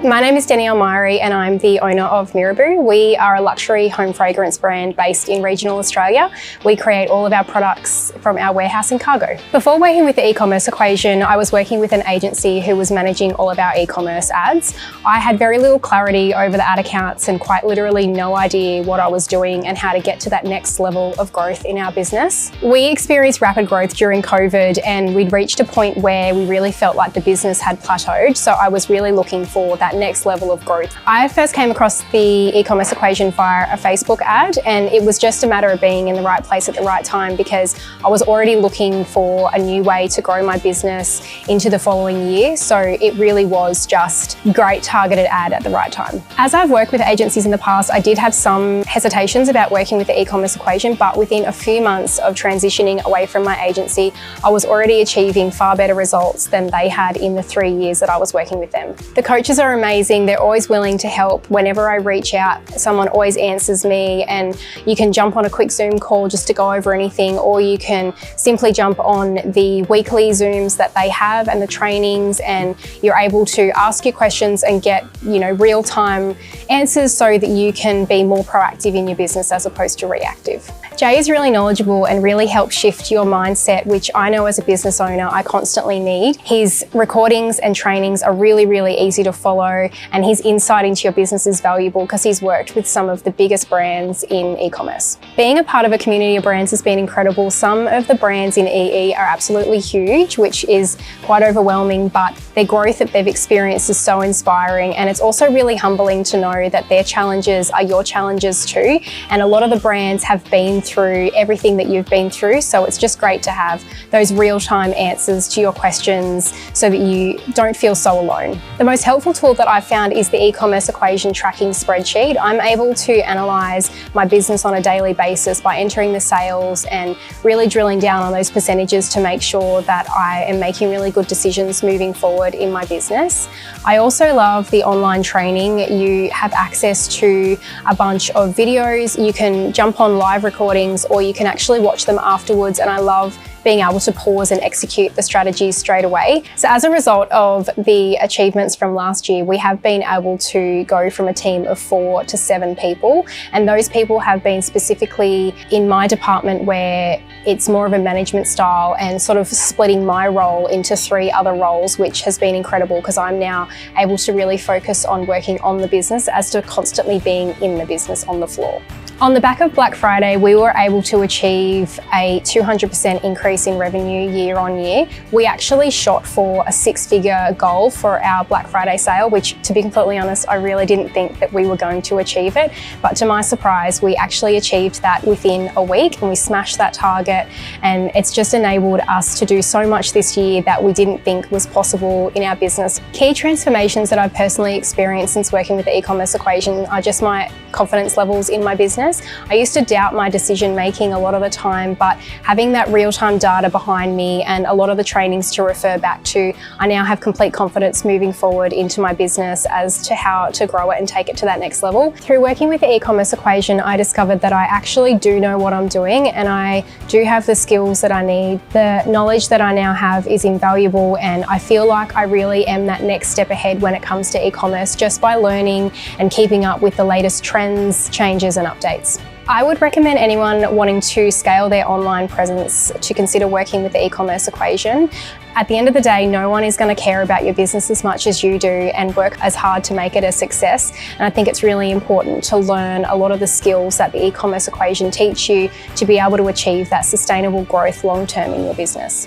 My name is Danielle Myrie and I'm the owner of Meeraboo. We are a luxury home fragrance brand based in regional Australia. We create all of our products from our warehouse in Cargo. Before working with the e-commerce equation, I was working with an agency who was managing all of our e-commerce ads. I had very little clarity over the ad accounts and quite literally no idea what I was doing and how to get to that next level of growth in our business. We experienced rapid growth during COVID and we'd reached a point where we really felt like the business had plateaued. So I was really looking for that next level of growth. I first came across the e-commerce equation via a Facebook ad, and it was just a matter of being in the right place at the right time because I was already looking for a new way to grow my business into the following year. So it really was just a great targeted ad at the right time. As I've worked with agencies in the past, I did have some hesitations about working with the e-commerce equation, but within a few months of transitioning away from my agency, I was already achieving far better results than they had in the 3 years that I was working with them. The coaches are amazing. They're always willing to help. Whenever I reach out, someone always answers me, and you can jump on a quick Zoom call just to go over anything, or you can simply jump on the weekly Zooms that they have and the trainings, and you're able to ask your questions and get, real-time answers so that you can be more proactive in your business as opposed to reactive. Jay is really knowledgeable and really helps shift your mindset, which I know as a business owner I constantly need. His recordings and trainings are really, really easy to follow, and his insight into your business is valuable because he's worked with some of the biggest brands in e-commerce. Being a part of a community of brands has been incredible. Some of the brands in EE are absolutely huge, which is quite overwhelming, but their growth that they've experienced is so inspiring, and it's also really humbling to know that their challenges are your challenges too. And a lot of the brands have been through everything that you've been through, so it's just great to have those real-time answers to your questions so that you don't feel so alone. The most helpful tool that I've found is the e-commerce equation tracking spreadsheet. I'm able to analyze my business on a daily basis by entering the sales and really drilling down on those percentages to make sure that I am making really good decisions moving forward in my business. I also love the online training. You have access to a bunch of videos. You can jump on live recordings or you can actually watch them afterwards, and I love being able to pause and execute the strategies straight away. So as a result of the achievements from last year, we have been able to go from a team of 4 to 7 people. And those people have been specifically in my department where it's more of a management style and sort of splitting my role into 3 other roles, which has been incredible because I'm now able to really focus on working on the business as to constantly being in the business on the floor. On the back of Black Friday, we were able to achieve a 200% increase in revenue year on year. We actually shot for a 6-figure goal for our Black Friday sale, which, to be completely honest, I really didn't think that we were going to achieve it. But to my surprise, we actually achieved that within a week and we smashed that target. And it's just enabled us to do so much this year that we didn't think was possible in our business. Key transformations that I've personally experienced since working with the e-commerce equation are just my confidence levels in my business. I used to doubt my decision making a lot of the time, but having that real-time data behind me and a lot of the trainings to refer back to, I now have complete confidence moving forward into my business as to how to grow it and take it to that next level. Through working with the e-commerce equation, I discovered that I actually do know what I'm doing and I do have the skills that I need. The knowledge that I now have is invaluable, and I feel like I really am that next step ahead when it comes to e-commerce just by learning and keeping up with the latest trends, changes and updates. I would recommend anyone wanting to scale their online presence to consider working with the e-commerce equation. At the end of the day, no one is going to care about your business as much as you do and work as hard to make it a success. And I think it's really important to learn a lot of the skills that the e-commerce equation teach you to be able to achieve that sustainable growth long term in your business.